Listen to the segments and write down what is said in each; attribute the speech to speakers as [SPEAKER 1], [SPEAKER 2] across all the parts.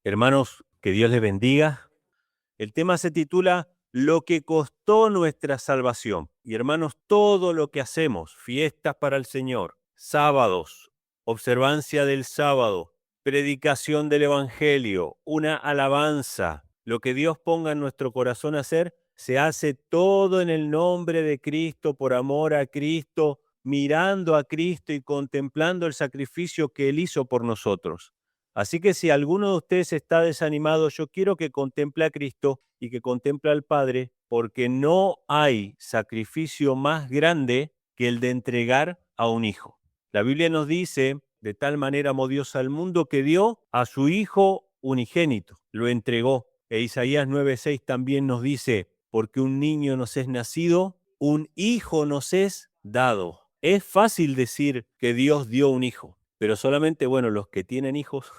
[SPEAKER 1] Hermanos, que Dios les bendiga. El tema se titula Lo que costó nuestra salvación. Y hermanos, todo lo que hacemos, fiestas para el Señor, sábados, observancia del sábado, predicación del Evangelio, una alabanza, lo que Dios ponga en nuestro corazón a hacer, se hace todo en el nombre de Cristo, por amor a Cristo, mirando a Cristo y contemplando el sacrificio que Él hizo por nosotros. Así que si alguno de ustedes está desanimado, yo quiero que contemple a Cristo y que contemple al Padre, porque no hay sacrificio más grande que el de entregar a un hijo. La Biblia nos dice, de tal manera amó Dios al mundo que dio a su Hijo unigénito, lo entregó. E Isaías 9:6 también nos dice, porque un niño nos es nacido, un hijo nos es dado. Es fácil decir que Dios dio un hijo, pero solamente, bueno, los que tienen hijos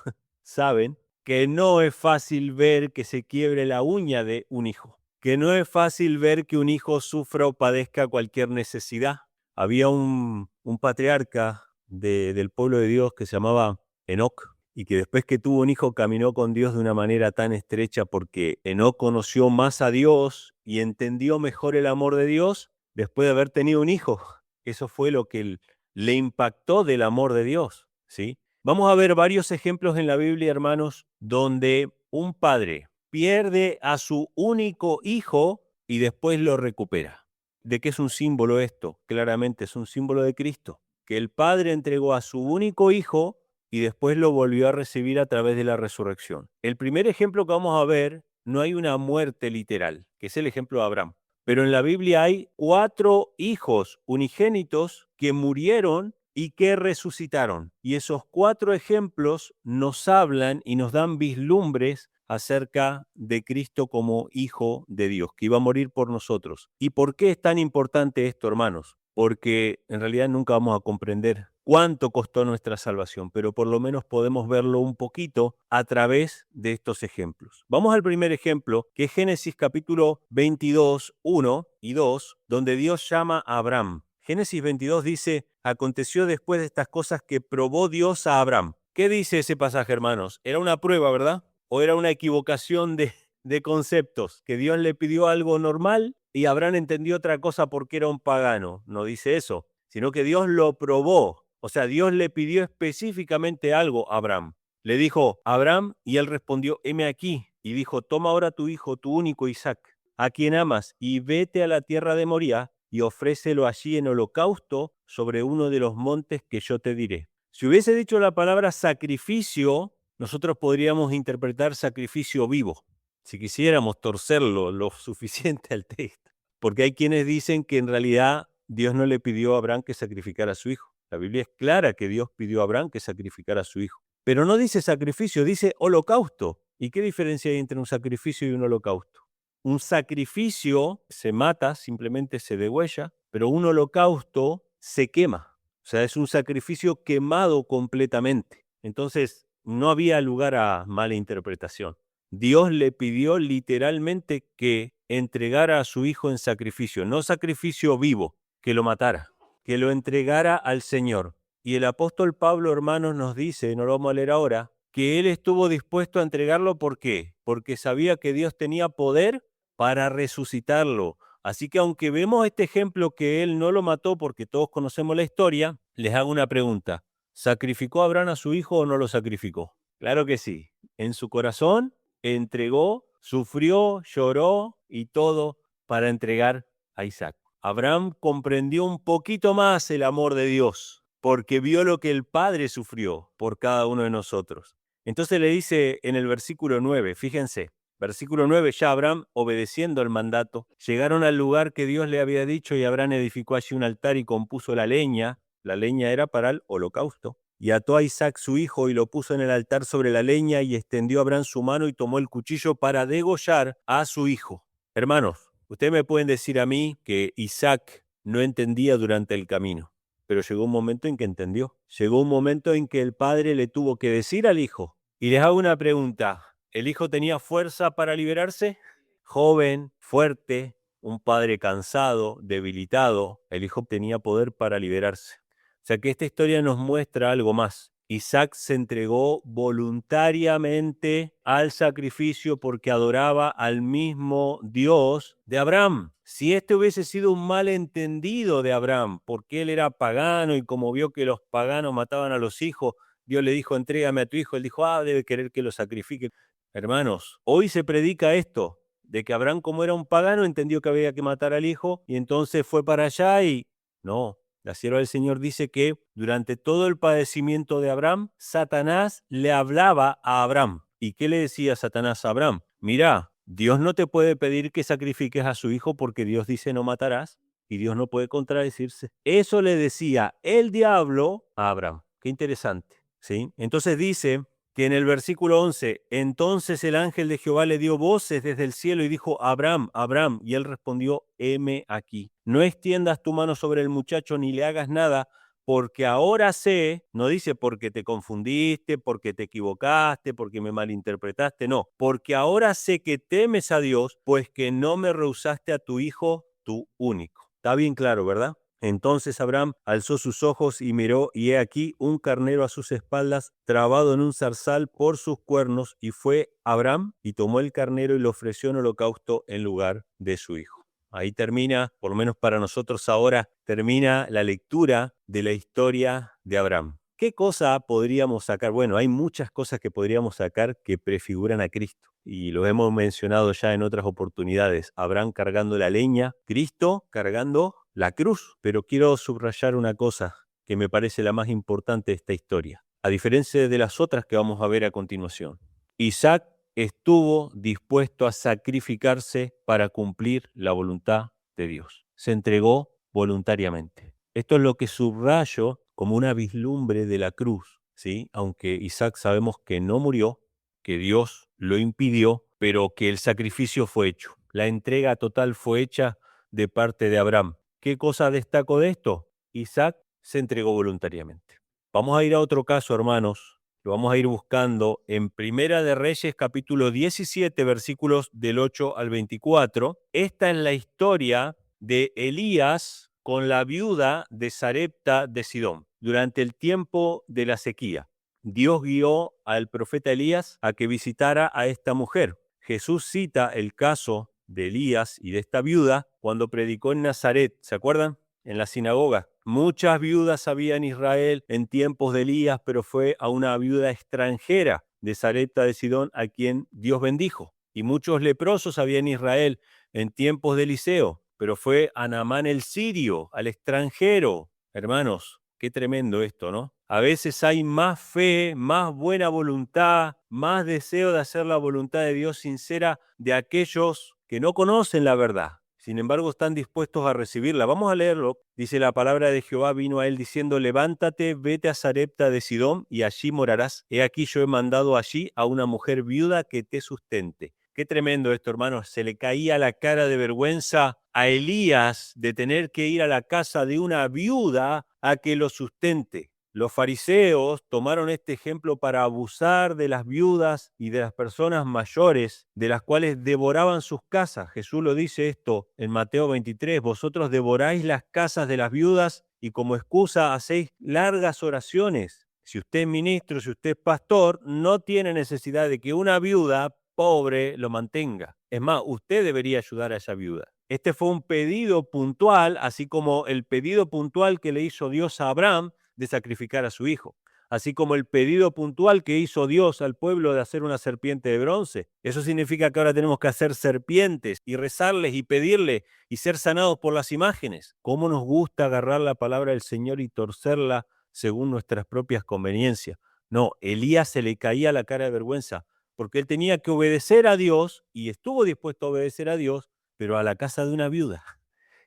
[SPEAKER 1] saben que no es fácil ver que se quiebre la uña de un hijo, que no es fácil ver que un hijo sufra o padezca cualquier necesidad. Había un patriarca del pueblo de Dios que se llamaba Enoc y que después que tuvo un hijo caminó con Dios de una manera tan estrecha porque Enoc conoció más a Dios y entendió mejor el amor de Dios después de haber tenido un hijo. Eso fue lo que le impactó del amor de Dios, ¿sí? Vamos a ver varios ejemplos en la Biblia, hermanos, donde un padre pierde a su único hijo y después lo recupera. ¿De qué es un símbolo esto? Claramente es un símbolo de Cristo, que el Padre entregó a su único hijo y después lo volvió a recibir a través de la resurrección. El primer ejemplo que vamos a ver, no hay una muerte literal, que es el ejemplo de Abraham. Pero en la Biblia hay 4 hijos unigénitos que murieron y que resucitaron. Y esos 4 ejemplos nos hablan y nos dan vislumbres acerca de Cristo como Hijo de Dios, que iba a morir por nosotros. ¿Y por qué es tan importante esto, hermanos? Porque en realidad nunca vamos a comprender cuánto costó nuestra salvación, pero por lo menos podemos verlo un poquito a través de estos ejemplos. Vamos al primer ejemplo, que es Génesis capítulo 22, 1 y 2, donde Dios llama a Abraham. Génesis 22 dice, aconteció después de estas cosas que probó Dios a Abraham. ¿Qué dice ese pasaje, hermanos? Era una prueba, ¿verdad? ¿O era una equivocación de conceptos? Que Dios le pidió algo normal y Abraham entendió otra cosa porque era un pagano. No dice eso, sino que Dios lo probó. O sea, Dios le pidió específicamente algo a Abraham. Le dijo, Abraham, y él respondió, heme aquí. Y dijo, toma ahora tu hijo, tu único Isaac, a quien amas, y vete a la tierra de Moriah y ofrécelo allí en holocausto sobre uno de los montes que yo te diré. Si hubiese dicho la palabra sacrificio, nosotros podríamos interpretar sacrificio vivo, si quisiéramos torcerlo lo suficiente al texto. Porque hay quienes dicen que en realidad Dios no le pidió a Abraham que sacrificara a su hijo. La Biblia es clara que Dios pidió a Abraham que sacrificara a su hijo. Pero no dice sacrificio, dice holocausto. ¿Y qué diferencia hay entre un sacrificio y un holocausto? Un sacrificio se mata, simplemente se degüella, pero un holocausto se quema. O sea, es un sacrificio quemado completamente. Entonces, no había lugar a mala interpretación. Dios le pidió literalmente que entregara a su hijo en sacrificio, no sacrificio vivo, que lo matara, que lo entregara al Señor. Y el apóstol Pablo, hermanos, nos dice, no lo vamos a leer ahora, que él estuvo dispuesto a entregarlo. ¿Por qué? Porque sabía que Dios tenía poder para resucitarlo. Así que aunque vemos este ejemplo que él no lo mató porque todos conocemos la historia, les hago una pregunta. ¿Sacrificó Abraham a su hijo o no lo sacrificó? Claro que sí. En su corazón entregó, sufrió, lloró y todo para entregar a Isaac. Abraham comprendió un poquito más el amor de Dios porque vio lo que el Padre sufrió por cada uno de nosotros. Entonces le dice en el versículo 9, fíjense, versículo 9, ya Abraham, obedeciendo el mandato, llegaron al lugar que Dios le había dicho y Abraham edificó allí un altar y compuso la leña era para el holocausto, y ató a Isaac su hijo y lo puso en el altar sobre la leña y extendió Abraham su mano y tomó el cuchillo para degollar a su hijo. Hermanos, ustedes me pueden decir a mí que Isaac no entendía durante el camino, pero llegó un momento en que entendió. Llegó un momento en que el padre le tuvo que decir al hijo. Y les hago una pregunta. ¿El hijo tenía fuerza para liberarse? Joven, fuerte, un padre cansado, debilitado, el hijo tenía poder para liberarse. O sea que esta historia nos muestra algo más, Isaac se entregó voluntariamente al sacrificio porque adoraba al mismo Dios de Abraham. Si este hubiese sido un malentendido de Abraham, porque él era pagano y como vio que los paganos mataban a los hijos, Dios le dijo, entrégame a tu hijo. Él dijo, debe querer que lo sacrifique. Hermanos, hoy se predica esto, de que Abraham, como era un pagano, entendió que había que matar al hijo y entonces fue para allá y no. La sierva del Señor dice que durante todo el padecimiento de Abraham, Satanás le hablaba a Abraham. ¿Y qué le decía Satanás a Abraham? Mira, Dios no te puede pedir que sacrifiques a su hijo porque Dios dice no matarás y Dios no puede contradecirse. Eso le decía el diablo a Abraham. Qué interesante, ¿sí? Entonces dice que en el versículo 11, entonces el ángel de Jehová le dio voces desde el cielo y dijo, Abraham, Abraham, y él respondió, heme aquí. No extiendas tu mano sobre el muchacho ni le hagas nada, porque ahora sé, no dice porque te confundiste, porque te equivocaste, porque me malinterpretaste, no, porque ahora sé que temes a Dios, pues que no me rehusaste a tu hijo, tu único. Está bien claro, ¿verdad? Entonces Abraham alzó sus ojos y miró, y he aquí un carnero a sus espaldas, trabado en un zarzal por sus cuernos, y fue Abraham y tomó el carnero y lo ofreció en holocausto en lugar de su hijo. Ahí termina, por lo menos para nosotros ahora, termina la lectura de la historia de Abraham. ¿Qué cosa podríamos sacar? Bueno, hay muchas cosas que podríamos sacar que prefiguran a Cristo. Y lo hemos mencionado ya en otras oportunidades. Abraham cargando la leña, Cristo cargando la cruz. Pero quiero subrayar una cosa que me parece la más importante de esta historia, a diferencia de las otras que vamos a ver a continuación. Isaac estuvo dispuesto a sacrificarse para cumplir la voluntad de Dios. Se entregó voluntariamente. Esto es lo que subrayo como una vislumbre de la cruz, ¿sí? Aunque Isaac sabemos que no murió, que Dios lo impidió, pero que el sacrificio fue hecho. La entrega total fue hecha de parte de Abraham. ¿Qué cosa destaco de esto? Isaac se entregó voluntariamente. Vamos a ir a otro caso, hermanos. Lo vamos a ir buscando en Primera de Reyes, capítulo 17, versículos del 8 al 24. Esta es la historia de Elías con la viuda de Sarepta de Sidón durante el tiempo de la sequía. Dios guió al profeta Elías a que visitara a esta mujer. Jesús cita el caso de Elías y de esta viuda cuando predicó en Nazaret, ¿se acuerdan? En la sinagoga. Muchas viudas había en Israel en tiempos de Elías, pero fue a una viuda extranjera de Sarepta de Sidón a quien Dios bendijo. Y muchos leprosos había en Israel en tiempos de Eliseo, pero fue a Naamán el sirio, al extranjero. Hermanos, qué tremendo esto, ¿no? A veces hay más fe, más buena voluntad, más deseo de hacer la voluntad de Dios sincera de aquellos que no conocen la verdad. Sin embargo, están dispuestos a recibirla. Vamos a leerlo. Dice la palabra de Jehová vino a él diciendo, levántate, vete a Sarepta de Sidón y allí morarás. He aquí yo he mandado allí a una mujer viuda que te sustente. Qué tremendo esto, hermanos. Se le caía la cara de vergüenza a Elías de tener que ir a la casa de una viuda a que lo sustente. Los fariseos tomaron este ejemplo para abusar de las viudas y de las personas mayores, de las cuales devoraban sus casas. Jesús lo dice esto en Mateo 23, vosotros devoráis las casas de las viudas y como excusa hacéis largas oraciones. Si usted es ministro, si usted es pastor, no tiene necesidad de que una viuda pobre lo mantenga. Es más, usted debería ayudar a esa viuda. Este fue un pedido puntual, así como el pedido puntual que le hizo Dios a Abraham de sacrificar a su hijo, así como el pedido puntual que hizo Dios al pueblo de hacer una serpiente de bronce. Eso significa que ahora tenemos que hacer serpientes y rezarles y pedirle y ser sanados por las imágenes. ¿Cómo nos gusta agarrar la palabra del Señor y torcerla según nuestras propias conveniencias? No, Elías se le caía la cara de vergüenza porque él tenía que obedecer a Dios y estuvo dispuesto a obedecer a Dios, pero a la casa de una viuda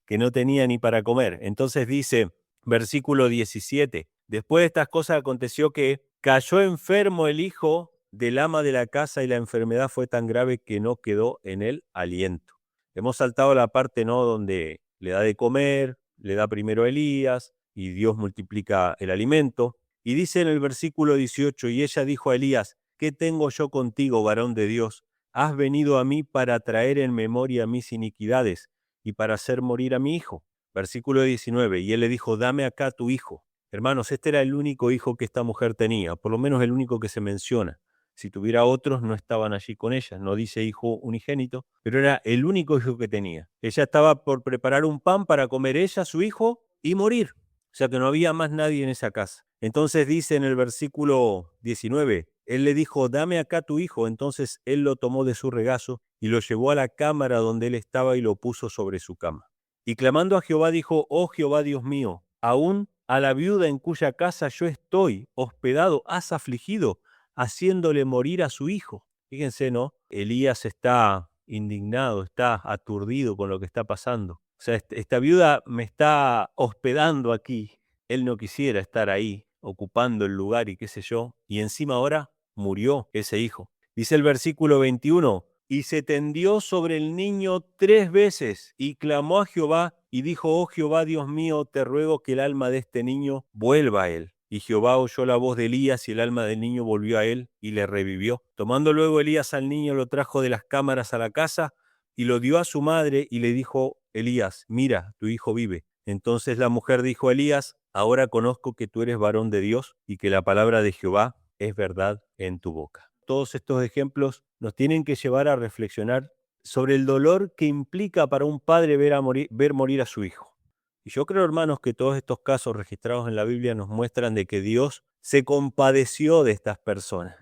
[SPEAKER 1] que no tenía ni para comer. Entonces dice, versículo 17, después de estas cosas aconteció que cayó enfermo el hijo del ama de la casa y la enfermedad fue tan grave que no quedó en él aliento. Hemos saltado la parte, ¿no?, donde le da de comer, le da primero a Elías y Dios multiplica el alimento. Y dice en el versículo 18, y ella dijo a Elías, ¿qué tengo yo contigo, varón de Dios? Has venido a mí para traer en memoria mis iniquidades y para hacer morir a mi hijo. Versículo 19, y él le dijo, dame acá tu hijo. Hermanos, este era el único hijo que esta mujer tenía, por lo menos el único que se menciona. Si tuviera otros, no estaban allí con ella. No dice hijo unigénito, pero era el único hijo que tenía. Ella estaba por preparar un pan para comer ella, su hijo, y morir. O sea que no había más nadie en esa casa. Entonces dice en el versículo 19, él le dijo, dame acá tu hijo. Entonces él lo tomó de su regazo y lo llevó a la cámara donde él estaba y lo puso sobre su cama. Y clamando a Jehová dijo, oh Jehová Dios mío, aún a la viuda en cuya casa yo estoy hospedado has afligido, haciéndole morir a su hijo. Fíjense, ¿no? Elías está indignado, está aturdido con lo que está pasando. O sea, esta viuda me está hospedando aquí. Él no quisiera estar ahí, ocupando el lugar y qué sé yo. Y encima ahora murió ese hijo. Dice el versículo 21, y se tendió sobre el niño 3 veces y clamó a Jehová y dijo, oh Jehová Dios mío, te ruego que el alma de este niño vuelva a él. Y Jehová oyó la voz de Elías y el alma del niño volvió a él y le revivió. Tomando luego Elías al niño, lo trajo de las cámaras a la casa y lo dio a su madre y le dijo, Elías, mira, tu hijo vive. Entonces la mujer dijo a Elías, ahora conozco que tú eres varón de Dios y que la palabra de Jehová es verdad en tu boca. Todos estos ejemplos nos tienen que llevar a reflexionar sobre el dolor que implica para un padre ver morir a su hijo. Y yo creo, hermanos, que todos estos casos registrados en la Biblia nos muestran de que Dios se compadeció de estas personas,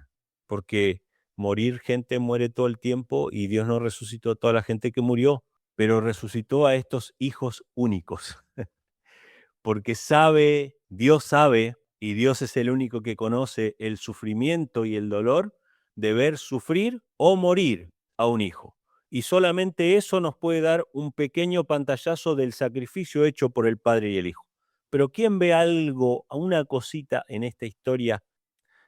[SPEAKER 1] porque morir gente muere todo el tiempo y Dios no resucitó a toda la gente que murió, pero resucitó a estos hijos únicos, porque sabe, y Dios es el único que conoce el sufrimiento y el dolor de ver sufrir o morir a un hijo. Y solamente eso nos puede dar un pequeño pantallazo del sacrificio hecho por el Padre y el Hijo. Pero ¿quién ve algo, una cosita en esta historia?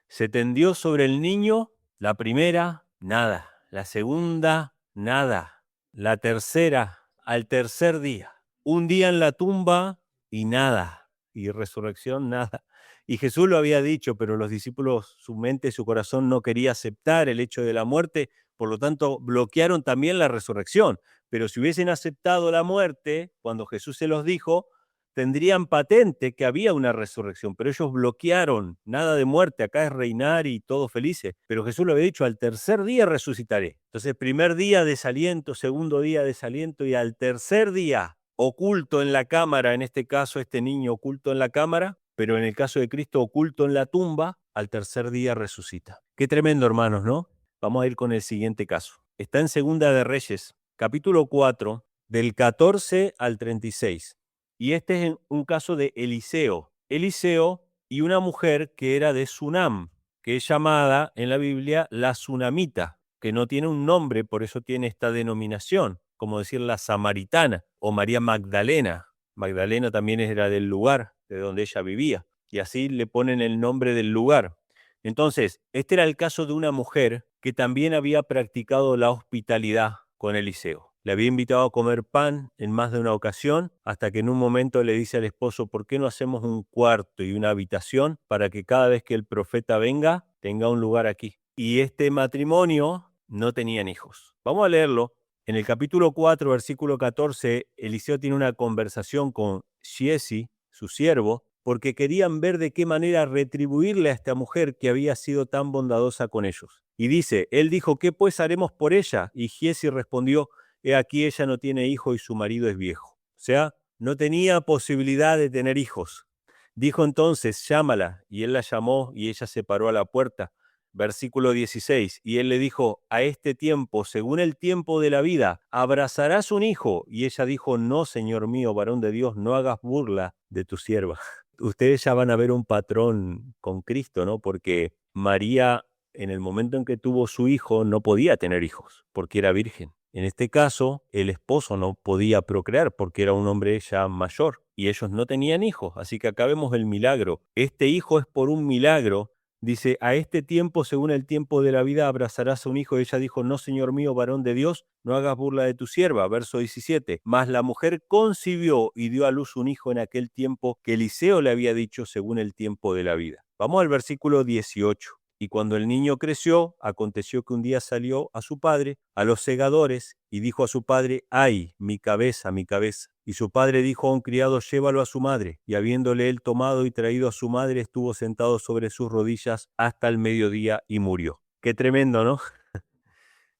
[SPEAKER 1] Se tendió sobre el niño, la primera, nada. La segunda, nada. La tercera, al tercer día. Un día en la tumba y nada. Y resurrección, nada. Y Jesús lo había dicho, pero los discípulos, su mente, su corazón no quería aceptar el hecho de la muerte, por lo tanto bloquearon también la resurrección. Pero si hubiesen aceptado la muerte, cuando Jesús se los dijo, tendrían patente que había una resurrección, pero ellos bloquearon, nada de muerte, acá es reinar y todos felices. Pero Jesús lo había dicho, al tercer día resucitaré. Entonces, primer día desaliento, segundo día desaliento y al tercer día oculto en la cámara, en este caso este niño oculto en la cámara, pero en el caso de Cristo oculto en la tumba, al tercer día resucita. Qué tremendo, hermanos, ¿no? Vamos a ir con el siguiente caso. Está en Segunda de Reyes, capítulo 4, del 14 al 36. Y este es un caso de Eliseo. Eliseo y una mujer que era de Sunam, que es llamada en la Biblia la Sunamita, que no tiene un nombre, por eso tiene esta denominación, como decir la Samaritana o María Magdalena. Magdalena también era del lugar de donde ella vivía, y así le ponen el nombre del lugar. Entonces, este era el caso de una mujer que también había practicado la hospitalidad con Eliseo. Le había invitado a comer pan en más de una ocasión, hasta que en un momento le dice al esposo, ¿por qué no hacemos un cuarto y una habitación para que cada vez que el profeta venga, tenga un lugar aquí? Y este matrimonio no tenían hijos. Vamos a leerlo. En el capítulo 4, versículo 14, Eliseo tiene una conversación con Giesi, su siervo, porque querían ver de qué manera retribuirle a esta mujer que había sido tan bondadosa con ellos. Y dice, él dijo, ¿qué pues haremos por ella? Y Giesi respondió, he aquí ella no tiene hijo y su marido es viejo. O sea, no tenía posibilidad de tener hijos. Dijo entonces, llámala. Y él la llamó y ella se paró a la puerta. Versículo 16. Y él le dijo, a este tiempo, según el tiempo de la vida, abrazarás un hijo. Y ella dijo, no, Señor mío, varón de Dios, no hagas burla de tu sierva. Ustedes ya van a ver un patrón con Cristo, ¿no? Porque María, en el momento en que tuvo su hijo, no podía tener hijos, porque era virgen. En este caso, el esposo no podía procrear porque era un hombre ya mayor y ellos no tenían hijos. Así que acá vemos el milagro. Este hijo es por un milagro. Dice, a este tiempo, según el tiempo de la vida, abrazarás a un hijo. Y ella dijo, no, Señor mío, varón de Dios, no hagas burla de tu sierva. Verso 17. Mas la mujer concibió y dio a luz un hijo en aquel tiempo que Eliseo le había dicho según el tiempo de la vida. Vamos al versículo 18. Y cuando el niño creció, aconteció que un día salió a su padre, a los segadores, y dijo a su padre, ¡ay, mi cabeza, mi cabeza! Y su padre dijo a un criado, llévalo a su madre. Y habiéndole él tomado y traído a su madre, estuvo sentado sobre sus rodillas hasta el mediodía y murió. Qué tremendo, ¿no?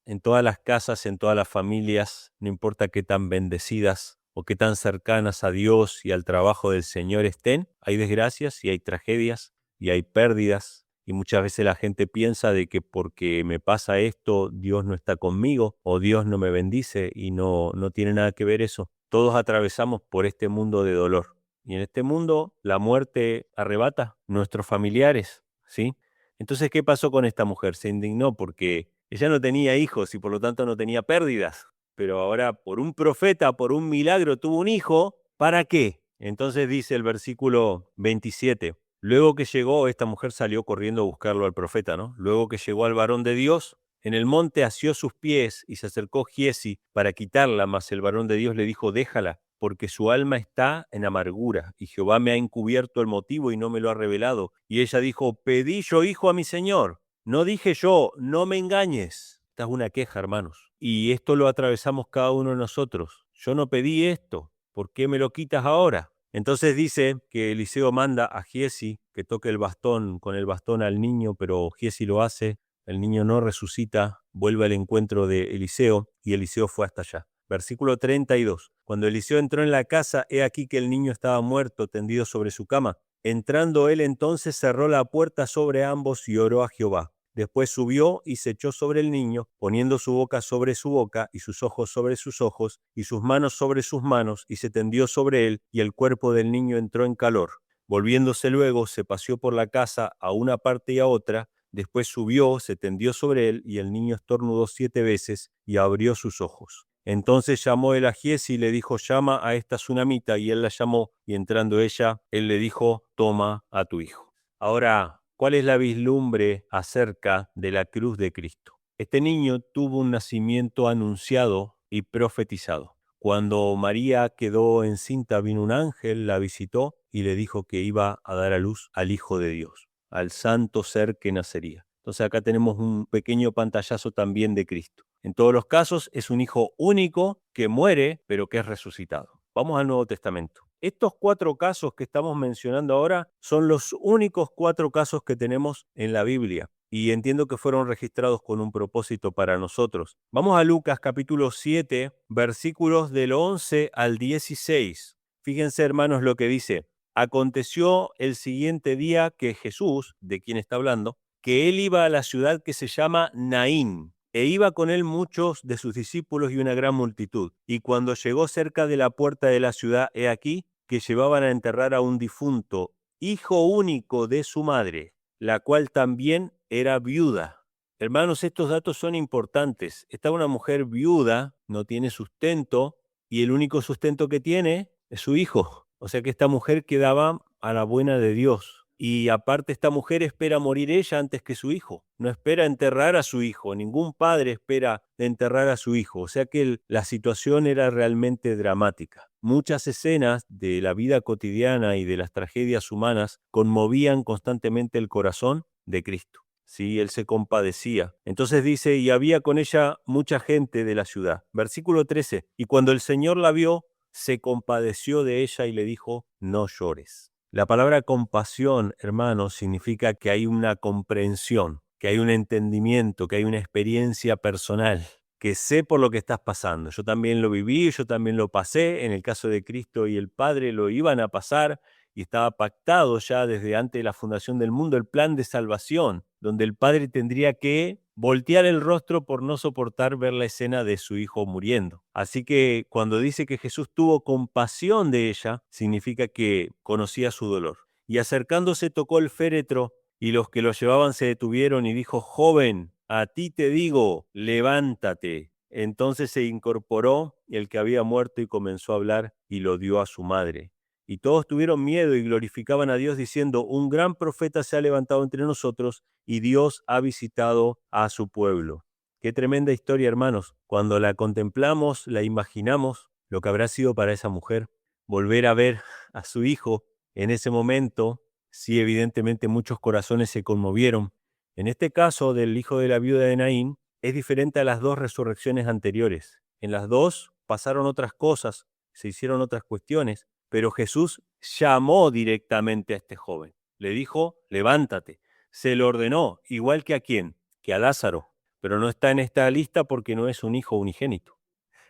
[SPEAKER 1] En todas las casas, en todas las familias, no importa qué tan bendecidas o qué tan cercanas a Dios y al trabajo del Señor estén, hay desgracias y hay tragedias y hay pérdidas. Y muchas veces la gente piensa de que porque me pasa esto, Dios no está conmigo o Dios no me bendice, y no tiene nada que ver eso. Todos atravesamos por este mundo de dolor. Y en este mundo la muerte arrebata nuestros familiares, ¿sí? Entonces, ¿qué pasó con esta mujer? Se indignó porque ella no tenía hijos y por lo tanto no tenía pérdidas. Pero ahora por un profeta, por un milagro, tuvo un hijo. ¿Para qué? Entonces dice el versículo 27. Luego que llegó, esta mujer salió corriendo a buscarlo al profeta, ¿no? Luego que llegó al varón de Dios, en el monte asió sus pies y se acercó Giezi para quitarla, mas el varón de Dios le dijo, déjala, porque su alma está en amargura, y Jehová me ha encubierto el motivo y no me lo ha revelado. Y ella dijo, pedí yo hijo a mi señor. No dije yo, no me engañes. Esta es una queja, hermanos. Y esto lo atravesamos cada uno de nosotros. Yo no pedí esto, ¿por qué me lo quitas ahora? Entonces dice que Eliseo manda a Giezi que toque el bastón, con el bastón al niño, pero Giezi lo hace, el niño no resucita, vuelve al encuentro de Eliseo y Eliseo fue hasta allá. Versículo 32. Cuando Eliseo entró en la casa, he aquí que el niño estaba muerto, tendido sobre su cama. Entrando él entonces cerró la puerta sobre ambos y oró a Jehová. Después subió y se echó sobre el niño, poniendo su boca sobre su boca, y sus ojos sobre sus ojos, y sus manos sobre sus manos, y se tendió sobre él, y el cuerpo del niño entró en calor. Volviéndose luego, se paseó por la casa a una parte y a otra, después subió, se tendió sobre él, y el niño estornudó 7 veces, y abrió sus ojos. Entonces llamó él a Giezi y le dijo, llama a esta tsunamita, y él la llamó, y entrando ella, él le dijo, toma a tu hijo. Ahora, ¿cuál es la vislumbre acerca de la cruz de Cristo? Este niño tuvo un nacimiento anunciado y profetizado. Cuando María quedó encinta, vino un ángel, la visitó y le dijo que iba a dar a luz al Hijo de Dios, al santo ser que nacería. Entonces acá tenemos un pequeño pantallazo también de Cristo. En todos los casos es un hijo único que muere, pero que es resucitado. Vamos al Nuevo Testamento. Estos 4 casos que estamos mencionando ahora son los únicos 4 casos que tenemos en la Biblia, y entiendo que fueron registrados con un propósito para nosotros. Vamos a Lucas capítulo 7, versículos del 11 al 16. Fíjense, hermanos, lo que dice. Aconteció el siguiente día que Jesús, de quien está hablando, que él iba a la ciudad que se llama Naín, e iba con él muchos de sus discípulos y una gran multitud. Y cuando llegó cerca de la puerta de la ciudad, he aquí que llevaban a enterrar a un difunto, hijo único de su madre, la cual también era viuda. Hermanos, estos datos son importantes. Está una mujer viuda, no tiene sustento, y el único sustento que tiene es su hijo. O sea que esta mujer quedaba a la buena de Dios. Y aparte, esta mujer espera morir ella antes que su hijo. No espera enterrar a su hijo. Ningún padre espera enterrar a su hijo. O sea que la situación era realmente dramática. Muchas escenas de la vida cotidiana y de las tragedias humanas conmovían constantemente el corazón de Cristo. Sí, él se compadecía. Entonces dice, y había con ella mucha gente de la ciudad. Versículo 13. Y cuando el Señor la vio, se compadeció de ella y le dijo, no llores. La palabra compasión, hermanos, significa que hay una comprensión, que hay un entendimiento, que hay una experiencia personal, que sé por lo que estás pasando. Yo también lo viví, yo también lo pasé. En el caso de Cristo y el Padre lo iban a pasar, y estaba pactado ya desde antes de la fundación del mundo el plan de salvación, donde el Padre tendría que voltear el rostro por no soportar ver la escena de su hijo muriendo. Así que cuando dice que Jesús tuvo compasión de ella, significa que conocía su dolor. Y acercándose tocó el féretro, y los que lo llevaban se detuvieron y dijo, joven, a ti te digo, levántate. Entonces se incorporó el que había muerto y comenzó a hablar y lo dio a su madre. Y todos tuvieron miedo y glorificaban a Dios diciendo, un gran profeta se ha levantado entre nosotros y Dios ha visitado a su pueblo. Qué tremenda historia, hermanos. Cuando la contemplamos, la imaginamos, lo que habrá sido para esa mujer. Volver a ver a su hijo en ese momento, sí, evidentemente muchos corazones se conmovieron. En este caso del hijo de la viuda de Naín, es diferente a las 2 resurrecciones anteriores. En las 2 pasaron otras cosas. se hicieron otras cuestiones, pero Jesús llamó directamente a este joven. Le dijo, levántate. Se lo ordenó, igual que a quién, que a Lázaro, pero no está en esta lista porque no es un hijo unigénito.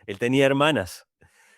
[SPEAKER 1] Él tenía hermanas,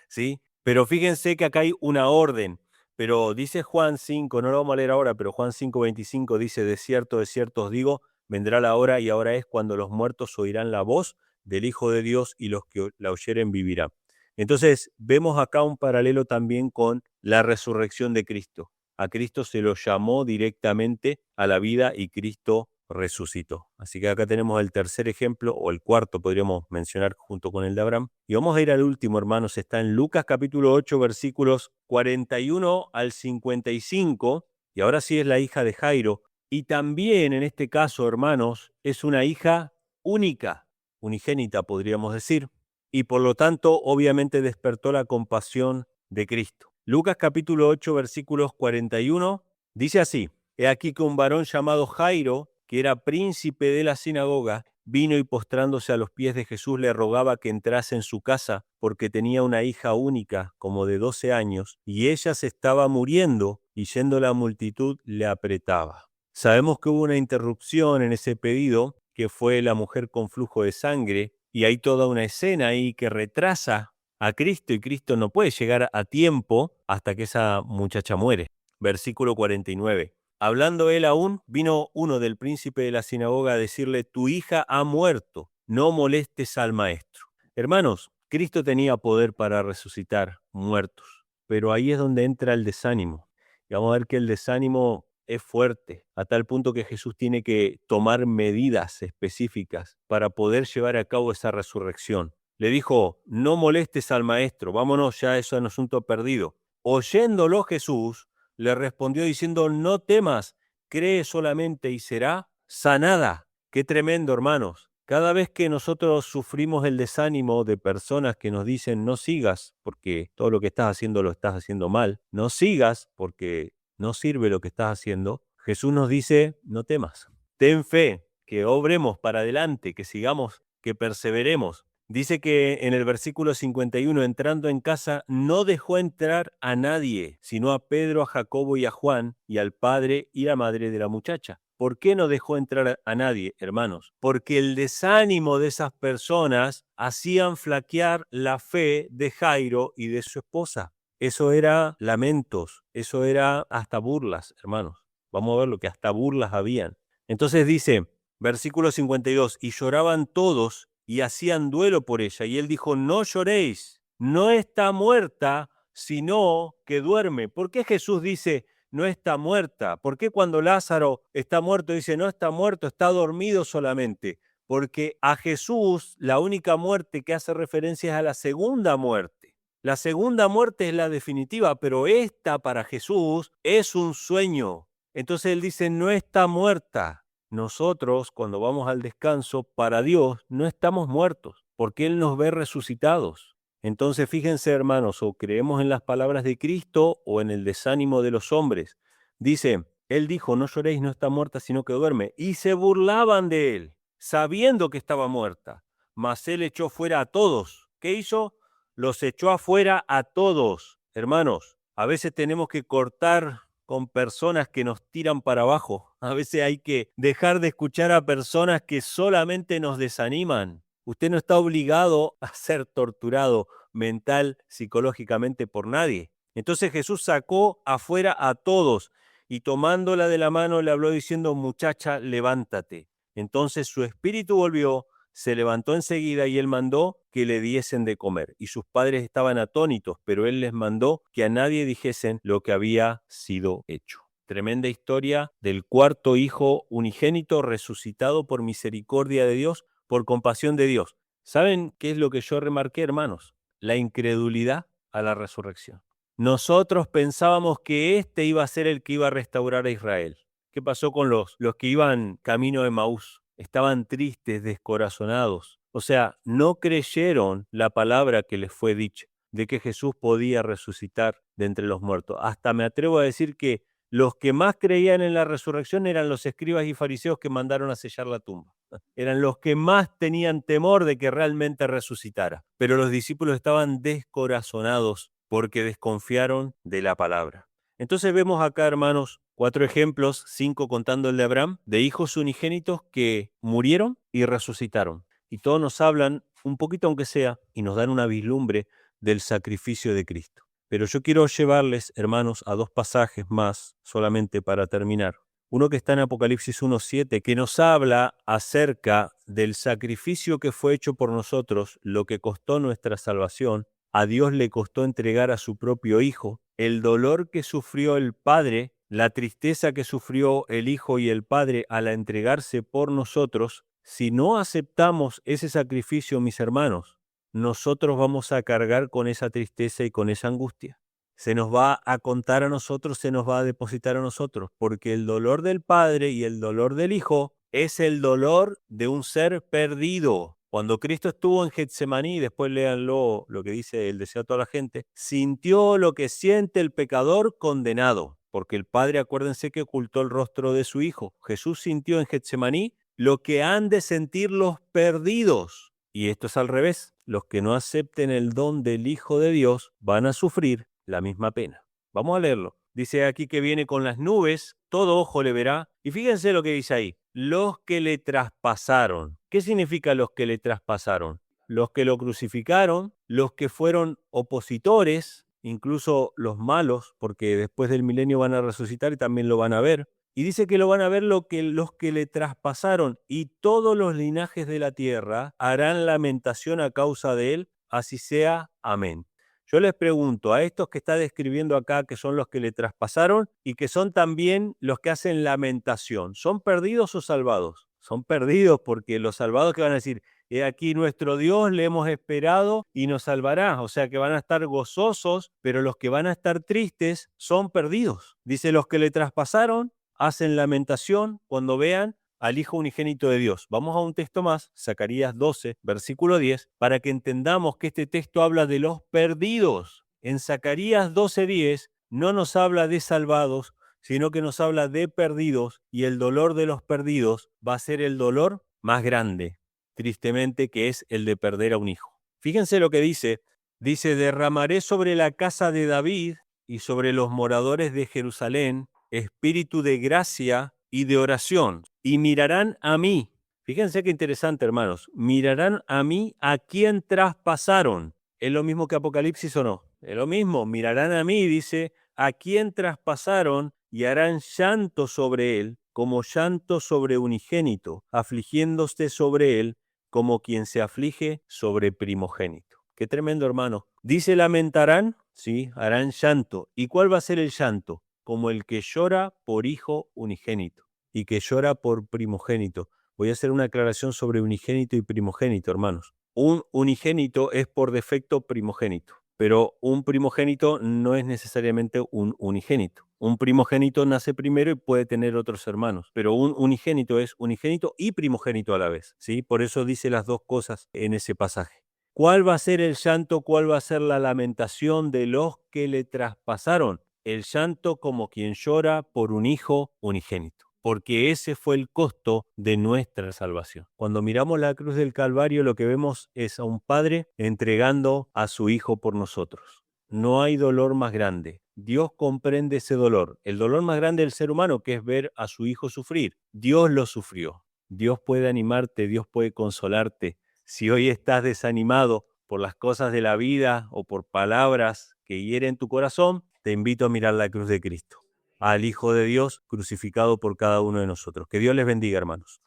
[SPEAKER 1] ¿sí? Pero fíjense que acá hay una orden. Pero dice Juan 5, no lo vamos a leer ahora, pero Juan 5:25 dice, de cierto os digo, vendrá la hora y ahora es cuando los muertos oirán la voz del Hijo de Dios y los que la oyeren vivirán. Entonces, vemos acá un paralelo también con la resurrección de Cristo. A Cristo se lo llamó directamente a la vida y Cristo resucitó. Así que acá tenemos el tercer ejemplo, o el cuarto podríamos mencionar junto con el de Abraham. Y vamos a ir al último, hermanos. Está en Lucas capítulo 8, versículos 41 al 55. Y ahora sí es la hija de Jairo. Y también en este caso, hermanos, es una hija única, unigénita podríamos decir. Y por lo tanto, obviamente despertó la compasión de Cristo. Lucas capítulo 8, versículos 41, dice así: He aquí que un varón llamado Jairo, que era príncipe de la sinagoga, vino y postrándose a los pies de Jesús le rogaba que entrase en su casa, porque tenía una hija única, como de 12 años, y ella se estaba muriendo, y yendo la multitud le apretaba. Sabemos que hubo una interrupción en ese pedido, que fue la mujer con flujo de sangre, y hay toda una escena ahí que retrasa a Cristo, y Cristo no puede llegar a tiempo hasta que esa muchacha muere. Versículo 49. Hablando él aún, vino uno del príncipe de la sinagoga a decirle, tu hija ha muerto, no molestes al maestro. Hermanos, Cristo tenía poder para resucitar muertos, pero ahí es donde entra el desánimo. Y vamos a ver que el desánimo es fuerte, a tal punto que Jesús tiene que tomar medidas específicas para poder llevar a cabo esa resurrección. Le dijo, no molestes al maestro, vámonos, ya eso es un asunto perdido. Oyéndolo Jesús, le respondió diciendo, no temas, cree solamente y será sanada. Qué tremendo, hermanos. Cada vez que nosotros sufrimos el desánimo de personas que nos dicen, no sigas porque todo lo que estás haciendo lo estás haciendo mal, no sigas porque no sirve lo que estás haciendo, Jesús nos dice, no temas, ten fe, que obremos para adelante, que sigamos, que perseveremos. Dice que en el versículo 51, entrando en casa, no dejó entrar a nadie, sino a Pedro, a Jacobo y a Juan, y al padre y la madre de la muchacha. ¿Por qué no dejó entrar a nadie, hermanos? Porque el desánimo de esas personas hacían flaquear la fe de Jairo y de su esposa. Eso era lamentos, eso era hasta burlas, hermanos. Vamos a ver lo que hasta burlas habían. Entonces dice, versículo 52, y lloraban todos y hacían duelo por ella. Y él dijo, no lloréis, no está muerta, sino que duerme. ¿Por qué Jesús dice, no está muerta? ¿Por qué cuando Lázaro está muerto dice, no está muerto, está dormido solamente? Porque a Jesús la única muerte que hace referencia es a la segunda muerte. La segunda muerte es la definitiva, pero esta para Jesús es un sueño. Entonces él dice, no está muerta. Nosotros, cuando vamos al descanso, para Dios no estamos muertos, porque Él nos ve resucitados. Entonces, fíjense, hermanos, o creemos en las palabras de Cristo o en el desánimo de los hombres. Dice, Él dijo, no lloréis, no está muerta, sino que duerme. Y se burlaban de Él, sabiendo que estaba muerta. Mas Él echó fuera a todos. ¿Qué hizo? Los echó afuera a todos. Hermanos, a veces tenemos que cortar con personas que nos tiran para abajo. A veces hay que dejar de escuchar a personas que solamente nos desaniman. Usted no está obligado a ser torturado mental, psicológicamente por nadie. Entonces Jesús sacó afuera a todos y tomándola de la mano le habló diciendo, muchacha, levántate. Entonces su espíritu volvió, se levantó enseguida y él mandó que le diesen de comer. Y sus padres estaban atónitos, pero él les mandó que a nadie dijesen lo que había sido hecho. Tremenda historia del cuarto hijo unigénito resucitado por misericordia de Dios, por compasión de Dios. ¿Saben qué es lo que yo remarqué, hermanos? La incredulidad a la resurrección. Nosotros pensábamos que este iba a ser el que iba a restaurar a Israel. ¿Qué pasó con los que iban camino de Emaús? Estaban tristes, descorazonados. O sea, no creyeron la palabra que les fue dicha, de que Jesús podía resucitar de entre los muertos. Hasta me atrevo a decir que los que más creían en la resurrección eran los escribas y fariseos que mandaron a sellar la tumba. Eran los que más tenían temor de que realmente resucitara. Pero los discípulos estaban descorazonados porque desconfiaron de la palabra. Entonces vemos acá, hermanos, 4 ejemplos, 5 contando el de Abraham, de hijos unigénitos que murieron y resucitaron. Y todos nos hablan, un poquito aunque sea, y nos dan una vislumbre del sacrificio de Cristo. Pero yo quiero llevarles, hermanos, a 2 pasajes más, solamente para terminar. Uno que está en Apocalipsis 1:7, que nos habla acerca del sacrificio que fue hecho por nosotros, lo que costó nuestra salvación. A Dios le costó entregar a su propio Hijo, el dolor que sufrió el Padre, la tristeza que sufrió el Hijo y el Padre al entregarse por nosotros. Si no aceptamos ese sacrificio, mis hermanos, nosotros vamos a cargar con esa tristeza y con esa angustia. Se nos va a contar a nosotros, se nos va a depositar a nosotros, porque el dolor del Padre y el dolor del Hijo es el dolor de un ser perdido. Cuando Cristo estuvo en Getsemaní, después léanlo lo que dice el deseo de toda la gente, sintió lo que siente el pecador condenado, porque el Padre, acuérdense que ocultó el rostro de su Hijo. Jesús sintió en Getsemaní lo que han de sentir los perdidos. Y esto es al revés. Los que no acepten el don del Hijo de Dios van a sufrir la misma pena. Vamos a leerlo. Dice aquí que viene con las nubes, todo ojo le verá. Y fíjense lo que dice ahí. Los que le traspasaron. ¿Qué significa los que le traspasaron? Los que lo crucificaron, los que fueron opositores, incluso los malos, porque después del milenio van a resucitar y también lo van a ver. Y dice que lo van a ver los que le traspasaron, y todos los linajes de la tierra harán lamentación a causa de él, así sea. Amén. Yo les pregunto a estos que está describiendo acá, que son los que le traspasaron y que son también los que hacen lamentación, ¿son perdidos o salvados? Son perdidos, porque los salvados que van a decir, he aquí nuestro Dios, le hemos esperado y nos salvará. O sea que van a estar gozosos, pero los que van a estar tristes son perdidos. Dice, los que le traspasaron hacen lamentación cuando vean al Hijo unigénito de Dios. Vamos a un texto más, Zacarías 12, versículo 10, para que entendamos que este texto habla de los perdidos. En Zacarías 12:10 no nos habla de salvados, sino que nos habla de perdidos, y el dolor de los perdidos va a ser el dolor más grande, tristemente, que es el de perder a un hijo. Fíjense lo que dice, derramaré sobre la casa de David y sobre los moradores de Jerusalén espíritu de gracia y de oración, y mirarán a mí. Fíjense qué interesante, hermanos. Mirarán a mí a quien traspasaron. ¿Es lo mismo que Apocalipsis o no? Es lo mismo. Mirarán a mí, dice, a quien traspasaron, y harán llanto sobre él, como llanto sobre unigénito, afligiéndose sobre él, como quien se aflige sobre primogénito. Qué tremendo, hermano. Dice, lamentarán, sí, harán llanto. ¿Y cuál va a ser el llanto? Como el que llora por hijo unigénito y que llora por primogénito. Voy a hacer una aclaración sobre unigénito y primogénito, hermanos. Un unigénito es por defecto primogénito, pero un primogénito no es necesariamente un unigénito. Un primogénito nace primero y puede tener otros hermanos, pero un unigénito es unigénito y primogénito a la vez, ¿sí? Por eso dice las dos cosas en ese pasaje. ¿Cuál va a ser el llanto? ¿Cuál va a ser la lamentación de los que le traspasaron? El llanto como quien llora por un hijo unigénito, porque ese fue el costo de nuestra salvación. Cuando miramos la cruz del Calvario, lo que vemos es a un padre entregando a su hijo por nosotros. No hay dolor más grande. Dios comprende ese dolor. El dolor más grande del ser humano, que es ver a su hijo sufrir. Dios lo sufrió. Dios puede animarte, Dios puede consolarte. Si hoy estás desanimado por las cosas de la vida o por palabras que hieren tu corazón, te invito a mirar la cruz de Cristo, al Hijo de Dios crucificado por cada uno de nosotros. Que Dios les bendiga, hermanos.